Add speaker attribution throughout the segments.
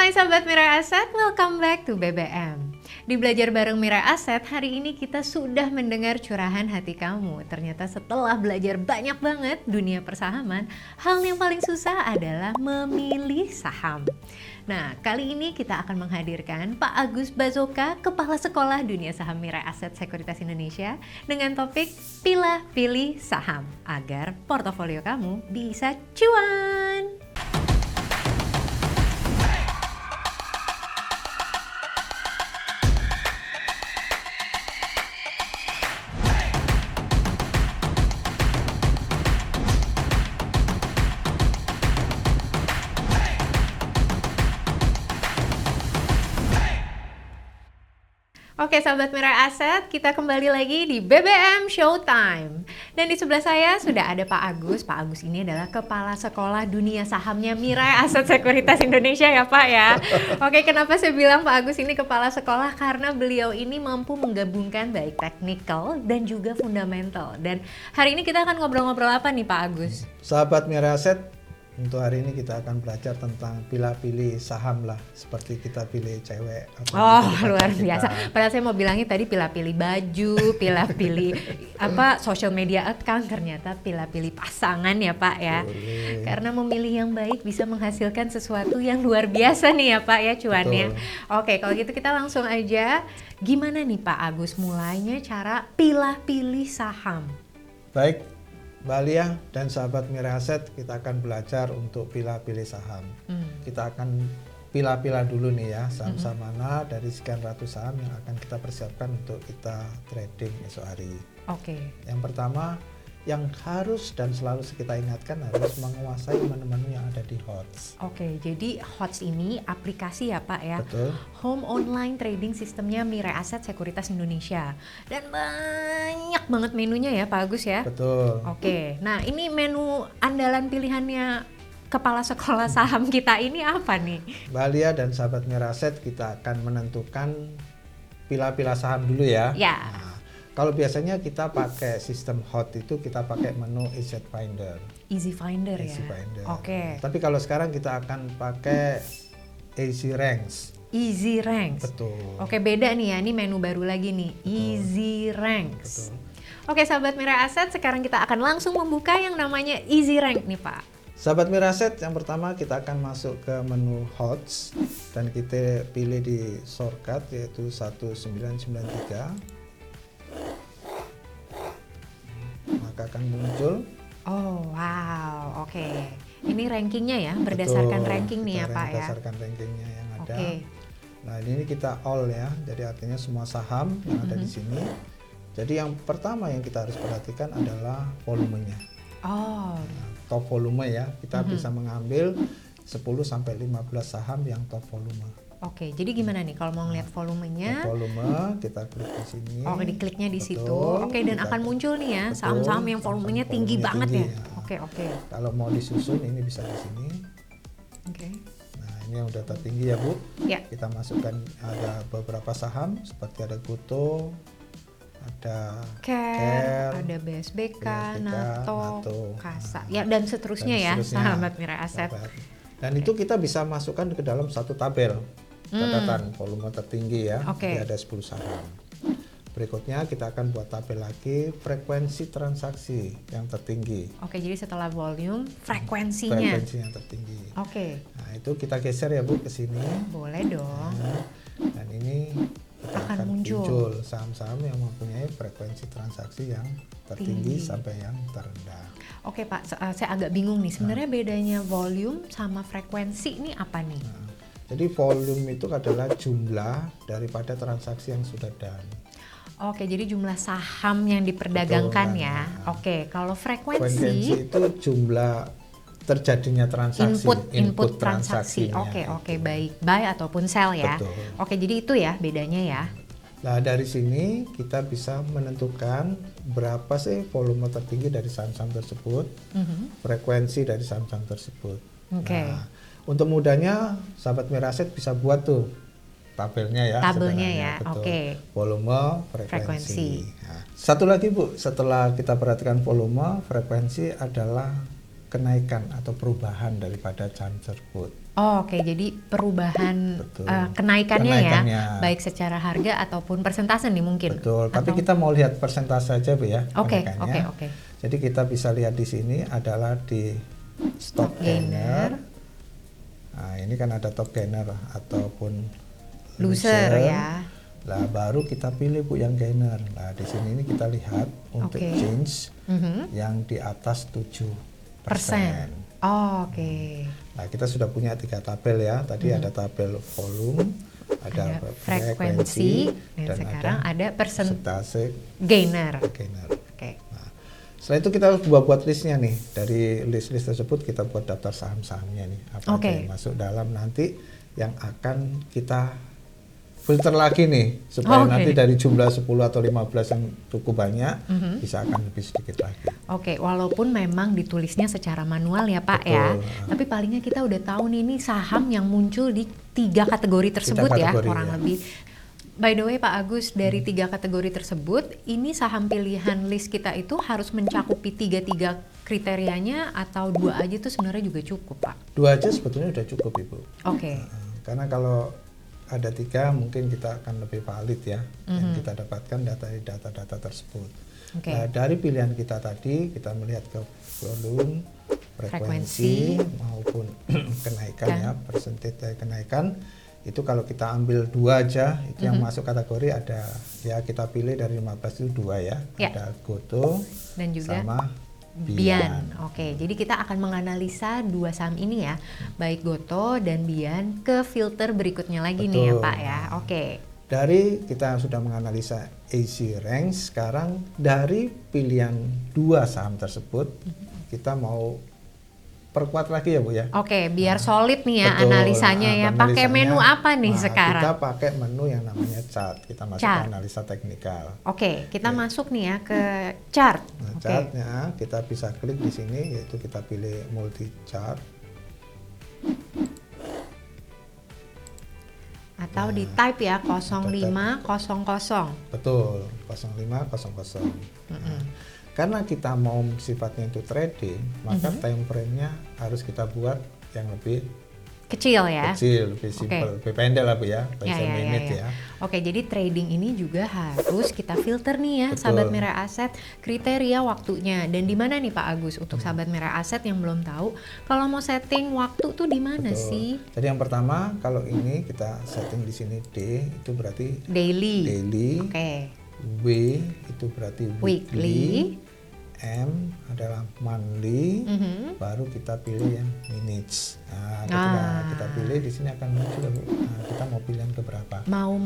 Speaker 1: Hai Sobat Mirai Aset, welcome back to BBM. Di Belajar Bareng Mirai Aset, hari ini kita sudah mendengar curahan hati kamu. Ternyata setelah belajar banyak banget dunia persahaman, hal yang paling susah adalah memilih saham. Nah, kali ini kita akan menghadirkan Pak Agus Bazoka, Kepala Sekolah Dunia Saham Mirai Aset Sekuritas Indonesia, dengan topik Pilah Pilih Saham, agar portofolio kamu bisa cuan. Oke Sahabat Mirai Aset, kita kembali lagi di BBM Showtime. Dan di sebelah saya sudah ada Pak Agus. Pak Agus ini adalah Kepala Sekolah Dunia Sahamnya Mirai Aset Sekuritas Indonesia ya Pak ya. Oke, kenapa saya bilang Pak Agus ini Kepala Sekolah? Karena beliau ini mampu menggabungkan baik technical dan juga fundamental. Dan hari ini kita akan ngobrol-ngobrol apa nih Pak Agus?
Speaker 2: Sahabat Mirai Aset, untuk hari ini kita akan belajar tentang pilih-pilih saham lah, seperti kita pilih cewek.
Speaker 1: Oh, luar biasa. Padahal saya mau bilangnya tadi pilih-pilih baju, pilih-pilih social media account, ternyata pilih-pilih pasangan ya Pak ya. Boleh. Karena memilih yang baik bisa menghasilkan sesuatu yang luar biasa nih ya Pak ya cuannya. Betul. Oke, kalau gitu kita langsung aja. Gimana nih Pak Agus mulainya cara pilih-pilih saham?
Speaker 2: Baik, Mbak Alia dan sahabat Mirai Aset, kita akan belajar untuk pilih-pilih saham. Kita akan pilih-pilih dulu nih ya, saham-saham mana dari sekian ratus saham yang akan kita persiapkan untuk kita trading esok hari.
Speaker 1: Oke.
Speaker 2: Yang pertama, yang harus dan selalu kita ingatkan harus menguasai menu-menu yang ada di HOTS.
Speaker 1: Oke, jadi HOTS ini aplikasi ya Pak ya?
Speaker 2: Betul.
Speaker 1: Home online trading sistemnya Mirai Aset Sekuritas Indonesia. Dan banyak banget menunya ya Pak Agus ya?
Speaker 2: Betul.
Speaker 1: Oke, nah ini menu andalan pilihannya Kepala Sekolah Saham kita ini apa nih?
Speaker 2: Mbak Alia dan sahabat Mirai Aset, kita akan menentukan pilah-pilah saham dulu ya.
Speaker 1: Ya.
Speaker 2: Nah, kalau biasanya kita pakai sistem hot itu kita pakai menu Easy Finder.
Speaker 1: Easy Finder
Speaker 2: Easy
Speaker 1: ya.
Speaker 2: Finder.
Speaker 1: Oke.
Speaker 2: Tapi kalau sekarang kita akan pakai Easy Ranks.
Speaker 1: Easy Ranks.
Speaker 2: Betul.
Speaker 1: Oke, beda nih ya. Ini menu baru lagi nih. Betul. Easy Ranks.
Speaker 2: Betul.
Speaker 1: Oke, sahabat Mirai Aset, sekarang kita akan langsung membuka yang namanya Easy Rank nih Pak.
Speaker 2: Sahabat Mirai Aset, yang pertama kita akan masuk ke menu HOTS dan kita pilih di shortcut yaitu 1993. Maka akan muncul.
Speaker 1: Oh wow, oke. Ini rankingnya ya, berdasarkan ranking nih ya Pak ya.
Speaker 2: Berdasarkan rankingnya yang ada.
Speaker 1: Oke.
Speaker 2: Nah ini kita all ya, jadi artinya semua saham yang ada di sini. Jadi yang pertama yang kita harus perhatikan adalah volumenya.
Speaker 1: Oh.
Speaker 2: Nah, top volume ya, kita bisa mengambil 10-15 saham yang top volume.
Speaker 1: Oke, jadi gimana nih kalau mau ngeliat volumenya?
Speaker 2: Top volume, kita klik di sini.
Speaker 1: Oh, dikliknya di situ.
Speaker 2: Betul.
Speaker 1: Oke, dan akan muncul nih ya saham-saham yang volumenya tinggi banget ya. Oke.
Speaker 2: Kalau mau disusun ini bisa di sini.
Speaker 1: Oke.
Speaker 2: Nah, ini yang udah tertinggi ya Bu.
Speaker 1: Ya.
Speaker 2: Kita masukkan ada beberapa saham seperti ada Goto, ada
Speaker 1: Care, ada BSBK, NATO, Kasa, ya dan seterusnya ya, sahabat Mirai Aset.
Speaker 2: Dan itu kita bisa masukkan ke dalam satu tabel catatan volume tertinggi ya. Jadi ada 10 saham. Berikutnya kita akan buat tabel lagi frekuensi transaksi yang tertinggi.
Speaker 1: Oke, jadi setelah volume, frekuensinya.
Speaker 2: Frekuensi yang tertinggi.
Speaker 1: Oke.
Speaker 2: Nah, itu kita geser ya Bu ke sini.
Speaker 1: Boleh dong.
Speaker 2: Nah, dan ini kita akan muncul saham-saham yang mempunyai frekuensi transaksi yang tertinggi sampai yang terendah.
Speaker 1: Oke Pak, saya agak bingung nih. Sebenarnya bedanya volume sama frekuensi ini apa nih?
Speaker 2: Nah, jadi volume itu adalah jumlah daripada transaksi yang sudah done.
Speaker 1: Oke, jadi jumlah saham yang diperdagangkan. Betul, ya. Oke, kalau frekuensi
Speaker 2: itu jumlah terjadinya transaksi,
Speaker 1: input transaksi. Oke, baik, buy ataupun sell ya.
Speaker 2: Betul.
Speaker 1: Oke, jadi itu ya bedanya ya.
Speaker 2: Nah, dari sini kita bisa menentukan berapa sih volume tertinggi dari saham-saham tersebut, frekuensi dari saham-saham tersebut.
Speaker 1: Oke.
Speaker 2: Nah, untuk mudahnya sahabat Mirai Aset bisa buat tuh tabelnya ya.
Speaker 1: Tabelnya ya, oke.
Speaker 2: Volume, frekuensi. Nah, satu lagi Bu, setelah kita perhatikan volume, frekuensi adalah kenaikan atau perubahan daripada saham tersebut.
Speaker 1: Oh, oke, jadi perubahan kenaikannya ya, baik secara harga ataupun persentase nih mungkin.
Speaker 2: Betul, tapi kita mau lihat persentase aja Bu ya.
Speaker 1: Oke.
Speaker 2: Jadi kita bisa lihat di sini adalah di stock gainer. Nah, ini kan ada top gainer ataupun
Speaker 1: loser ya.
Speaker 2: Lah baru kita pilih Bu yang gainer. Nah, di sini ini kita lihat untuk change yang di atas 7%. Oh, oke. Nah, kita sudah punya 3 tabel ya. Tadi ada tabel volume, ada frekuensi,
Speaker 1: dan sekarang ada
Speaker 2: persentase
Speaker 1: gainer.
Speaker 2: Oke. Nah, setelah itu kita buat listnya nih. Dari list-list tersebut kita buat daftar saham-sahamnya nih. Apa yang masuk dalam nanti yang akan kita filter lagi nih supaya nanti dari jumlah 10 atau 15 yang cukup banyak bisa akan lebih sedikit lagi.
Speaker 1: Oke, walaupun memang ditulisnya secara manual ya Pak. Betul. Ya, tapi palingnya kita udah tahu nih ini saham yang muncul di 3 kategori tersebut kurang lebih. By the way Pak Agus, dari 3 kategori tersebut, ini saham pilihan list kita itu harus mencakupi 3 kriterianya atau 2 aja itu sebenarnya juga cukup Pak?
Speaker 2: 2 aja sebetulnya udah cukup Ibu.
Speaker 1: Oke.
Speaker 2: Karena kalau ada 3 mungkin kita akan lebih valid ya yang kita dapatkan dari data-data tersebut. Nah, dari pilihan kita tadi kita melihat ke volume, frekuensi maupun kenaikan ya, persentase kenaikan. Itu kalau kita ambil 2 aja itu yang masuk kategori ada ya kita pilih dari 15 itu 2 ya. Ada Gotoh dan juga sama Bian.
Speaker 1: Oke, jadi kita akan menganalisa 2 saham ini ya, baik Gotoh dan Bian ke filter berikutnya lagi. Betul. Nih ya Pak ya. Oke.
Speaker 2: Dari kita sudah menganalisa AC range, sekarang dari pilihan 2 saham tersebut kita mau perkuat lagi ya Bu ya.
Speaker 1: Oke, biar solid nih ya analisanya ya. Pakai menu apa nih sekarang?
Speaker 2: Kita pakai menu yang namanya chart. Kita masuk ke analisa teknikal.
Speaker 1: Oke, kita masuk nih ya ke chart.
Speaker 2: Nah, chartnya kita bisa klik di sini, yaitu kita pilih multi chart.
Speaker 1: Atau di type ya 0500.
Speaker 2: Betul, 0500. Karena kita mau sifatnya itu trading, maka time frame-nya harus kita buat yang lebih
Speaker 1: kecil ya.
Speaker 2: Lebih simpel, lebih pendek lah Bu ya, menit ya.
Speaker 1: Oke, jadi trading ini juga harus kita filter nih ya. Betul. Sahabat Mirai Aset, kriteria waktunya. Dan di mana nih Pak Agus untuk sahabat Mirai Aset yang belum tahu, kalau mau setting waktu tuh di mana sih?
Speaker 2: Jadi yang pertama kalau ini kita setting di sini D itu berarti
Speaker 1: daily.
Speaker 2: W itu berarti weekly. M adalah monthly, baru kita pilih yang minutes. Nah, ketika kita pilih di sini akan muncul, kita mau pilih yang keberapa?
Speaker 1: Mau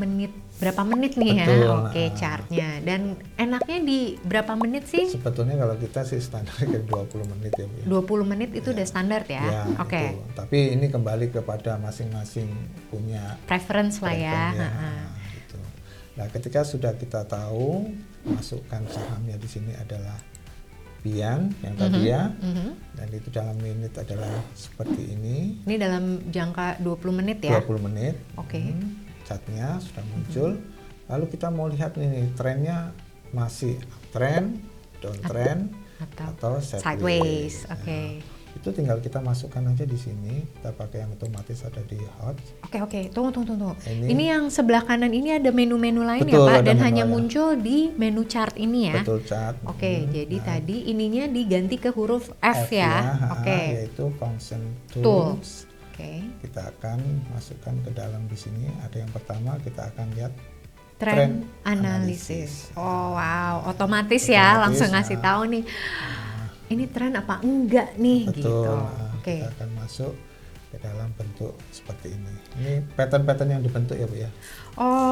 Speaker 1: berapa menit nih. Betul, ya? Oke, chartnya. Dan enaknya di berapa menit sih?
Speaker 2: Sebetulnya kalau kita sih standar ke 20 menit ya.
Speaker 1: 20 menit itu udah standar ya? Oke.
Speaker 2: Tapi ini kembali kepada masing-masing punya
Speaker 1: preference lah ya.
Speaker 2: Gitu. Nah, ketika sudah kita tahu, masukkan sahamnya di sini adalah Bian yang tadi ya, dan itu dalam menit adalah seperti ini.
Speaker 1: Ini dalam jangka 20 menit ya?
Speaker 2: 20 menit.
Speaker 1: Oke.
Speaker 2: Chartnya sudah muncul. Lalu kita mau lihat nih trennya masih uptrend, downtrend, atau sideways.
Speaker 1: Oke.
Speaker 2: Itu tinggal kita masukkan aja di sini. Kita pakai yang otomatis ada di hot.
Speaker 1: Oke. Tunggu. Ini yang sebelah kanan ini ada menu-menu lain ya Pak, dan hanya muncul di menu chart ini ya.
Speaker 2: Betul, chart.
Speaker 1: Oke, jadi tadi ininya diganti ke huruf F ya. Oke.
Speaker 2: Yaitu function tools.
Speaker 1: Oke.
Speaker 2: Kita akan masukkan ke dalam di sini. Ada yang pertama kita akan lihat
Speaker 1: trend analysis. Oh wow, otomatis ya langsung ngasih tahu nih. Ini tren apa enggak nih?
Speaker 2: Betul.
Speaker 1: Gitu.
Speaker 2: Kita akan masuk ke dalam bentuk seperti ini. Ini pattern-pattern yang dibentuk ya Bu ya.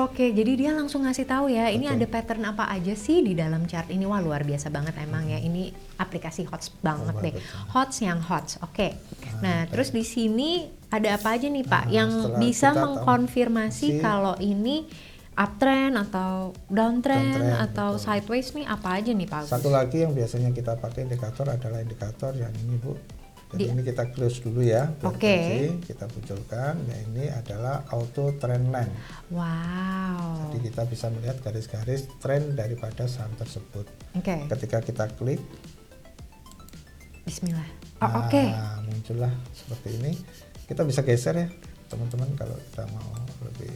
Speaker 1: Oke, jadi dia langsung ngasih tahu ya. Betul. Ini ada pattern apa aja sih di dalam chart ini? Wah, luar biasa banget emang ya. Ini aplikasi HOTS banget deh. HOTS yang HOTS. Oke. Nah, terus di sini ada apa aja nih Pak yang bisa mengkonfirmasi kalau ini uptrend atau downtrend atau betul. Sideways nih apa aja nih Pak?
Speaker 2: Satu lagi yang biasanya kita pakai indikator adalah indikator yang ini Bu. Jadi ini kita close dulu ya.
Speaker 1: Oke.
Speaker 2: Kita munculkan. Nah ini adalah auto trend line.
Speaker 1: Wow.
Speaker 2: Jadi kita bisa melihat garis-garis tren daripada saham tersebut.
Speaker 1: Oke.
Speaker 2: Ketika kita klik.
Speaker 1: Bismillah. Oke.
Speaker 2: Muncullah seperti ini. Kita bisa geser ya teman-teman kalau kita mau lebih.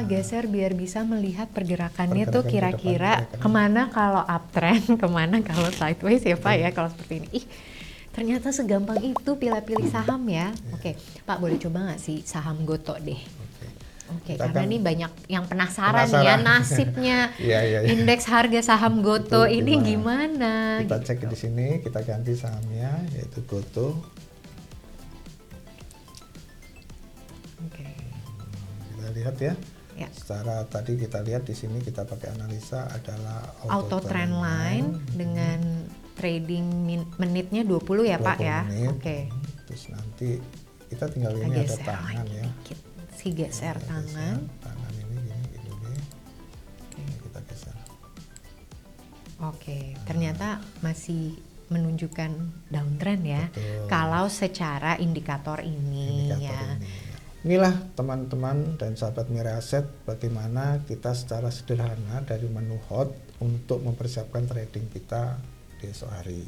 Speaker 1: Geser biar bisa melihat pergerakannya tuh
Speaker 2: Pergerakan
Speaker 1: kira-kira
Speaker 2: ke depan,
Speaker 1: kemana kalau uptrend, kemana kalau sideways ya Pak ya kalau seperti ini. Ih, ternyata segampang itu pilih-pilih saham ya. Oke, Pak boleh coba nggak sih saham Goto deh? Oke,
Speaker 2: Kita
Speaker 1: karena
Speaker 2: akan-
Speaker 1: ini banyak yang penasaran nih ya nasibnya
Speaker 2: Iya.
Speaker 1: indeks harga saham Goto
Speaker 2: Betul,
Speaker 1: ini gimana?
Speaker 2: Kita
Speaker 1: gitu.
Speaker 2: cek di sini, kita ganti sahamnya yaitu Goto.
Speaker 1: Oke.
Speaker 2: Kita lihat ya.
Speaker 1: Ya.
Speaker 2: Secara tadi kita lihat di sini kita pakai analisa adalah
Speaker 1: Auto trend line dengan trading menitnya 20 ya Pak
Speaker 2: 20
Speaker 1: ya.
Speaker 2: menit.
Speaker 1: Oke.
Speaker 2: Terus nanti kita tinggal ini ada
Speaker 1: Geser
Speaker 2: tangan
Speaker 1: lagi
Speaker 2: ya.
Speaker 1: dikit. Si geser tangan.
Speaker 2: Tangan ini gini nih. Ini kita geser.
Speaker 1: Oke, ternyata masih menunjukkan downtrend ya.
Speaker 2: Betul.
Speaker 1: Kalau secara indikator ini
Speaker 2: Indikator
Speaker 1: ya.
Speaker 2: ini. Inilah teman-teman dan sahabat Mirai Aset bagaimana kita secara sederhana dari menu hot untuk mempersiapkan trading kita di esok hari.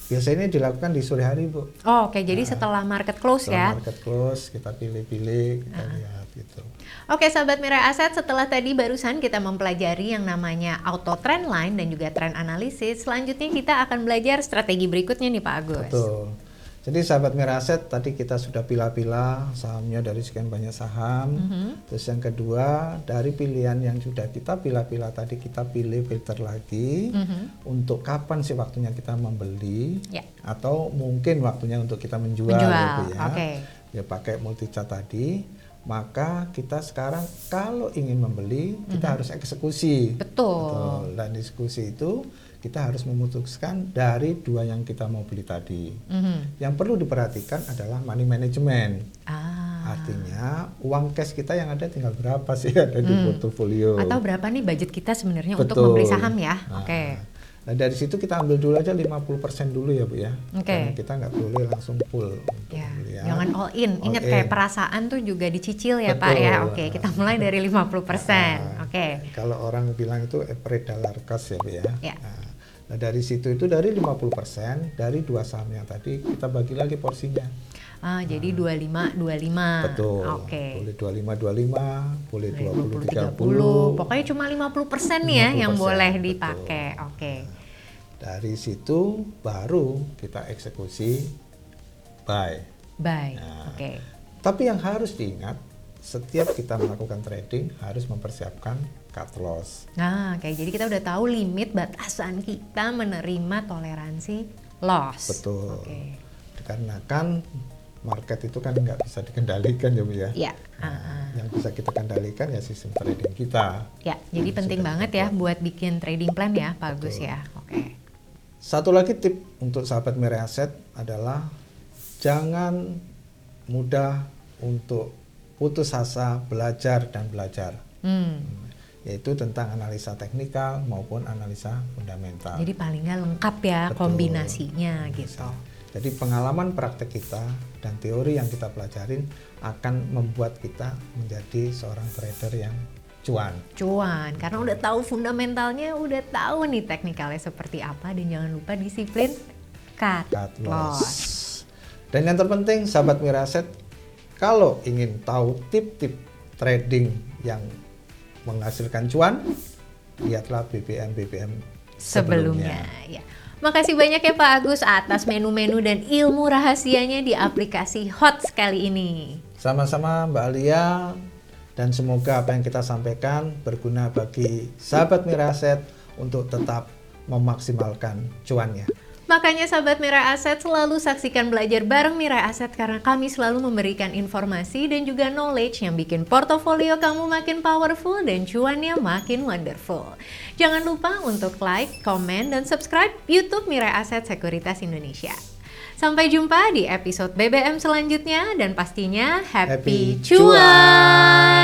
Speaker 2: Biasanya ini dilakukan di sore hari, Bu.
Speaker 1: Oh, oke, jadi setelah market close
Speaker 2: Setelah
Speaker 1: ya.
Speaker 2: market close kita pilih-pilih, kita lihat gitu.
Speaker 1: Oke, sahabat Mirai Aset, setelah tadi barusan kita mempelajari yang namanya auto trend line dan juga trend analisis, selanjutnya kita akan belajar strategi berikutnya nih Pak Agus.
Speaker 2: Betul. Jadi sahabat Mirai Aset tadi kita sudah pilah-pilah sahamnya dari sekian banyak saham. Terus yang kedua dari pilihan yang sudah kita pilah-pilah tadi kita pilih filter lagi untuk kapan sih waktunya kita membeli
Speaker 1: Ya.
Speaker 2: atau mungkin waktunya untuk kita menjual, gitu ya.
Speaker 1: Oke.
Speaker 2: Ya pakai multi chart tadi. Maka kita sekarang kalau ingin membeli kita harus eksekusi.
Speaker 1: Betul.
Speaker 2: Dan diskusi itu kita harus memutuskan dari dua yang kita mau beli tadi. Yang perlu diperhatikan adalah money management. Artinya uang cash kita yang ada tinggal berapa sih ada di portofolio.
Speaker 1: Atau berapa nih budget kita sebenarnya untuk
Speaker 2: Betul.
Speaker 1: membeli saham ya?
Speaker 2: Nah,
Speaker 1: Oke.
Speaker 2: Nah dari situ kita ambil dulu aja 50% dulu ya Bu ya.
Speaker 1: Oke.
Speaker 2: Karena kita nggak boleh langsung full untuk
Speaker 1: Ya,
Speaker 2: beli ya.
Speaker 1: jangan all in. Ingat
Speaker 2: All
Speaker 1: kayak
Speaker 2: in.
Speaker 1: perasaan tuh juga dicicil ya Pak
Speaker 2: Betul.
Speaker 1: ya. Oke, kita mulai dari 50%. Oke.
Speaker 2: Kalau orang bilang itu average dollar cost ya Bu ya.
Speaker 1: Ya.
Speaker 2: Nah dari situ itu dari 50% dari dua saham yang tadi kita bagi lagi porsinya.
Speaker 1: Jadi 25.
Speaker 2: Betul.
Speaker 1: Oke.
Speaker 2: Boleh 25, boleh 20,
Speaker 1: 30. Pokoknya cuma 50% nih ya yang
Speaker 2: 50%,
Speaker 1: boleh
Speaker 2: betul.
Speaker 1: dipakai. Oke.
Speaker 2: Dari situ baru kita eksekusi buy.
Speaker 1: Buy.
Speaker 2: Nah.
Speaker 1: Oke.
Speaker 2: Tapi yang harus diingat, setiap kita melakukan trading harus mempersiapkan cut loss.
Speaker 1: Nah, kayak jadi kita udah tahu limit batasan kita menerima toleransi loss.
Speaker 2: Betul.
Speaker 1: Oke.
Speaker 2: Dikarenakan market itu kan nggak bisa dikendalikan ya Bu ya.
Speaker 1: Ya.
Speaker 2: Yang bisa kita kendalikan ya sistem trading kita.
Speaker 1: Ya, jadi penting banget ya buat bikin trading plan ya, Pak Agus ya. Oke.
Speaker 2: Satu lagi tip untuk sahabat Mirai Aset adalah jangan mudah untuk putus asa belajar dan belajar. Yaitu tentang analisa teknikal maupun analisa fundamental.
Speaker 1: Jadi paling nggak lengkap ya
Speaker 2: Betul.
Speaker 1: kombinasinya gitu.
Speaker 2: Jadi pengalaman praktek kita dan teori yang kita pelajarin akan membuat kita menjadi seorang trader yang cuan.
Speaker 1: Karena udah tahu fundamentalnya, udah tahu nih teknikalnya seperti apa, dan jangan lupa disiplin cut loss.
Speaker 2: Dan yang terpenting sahabat Mirai Aset, kalau ingin tahu tip-tip trading yang menghasilkan cuan, lihatlah BBM
Speaker 1: Sebelumnya ya. Makasih banyak ya Pak Agus atas menu-menu dan ilmu rahasianya di aplikasi Hot sekali ini.
Speaker 2: Sama-sama Mbak Alia, dan semoga apa yang kita sampaikan berguna bagi sahabat Mirai Aset untuk tetap memaksimalkan cuannya.
Speaker 1: Makanya sahabat Mirai Aset selalu saksikan Belajar Bareng Mirai Aset karena kami selalu memberikan informasi dan juga knowledge yang bikin portofolio kamu makin powerful dan cuannya makin wonderful. Jangan lupa untuk like, komen, dan subscribe YouTube Mirai Aset Sekuritas Indonesia. Sampai jumpa di episode BBM selanjutnya dan pastinya happy cuan!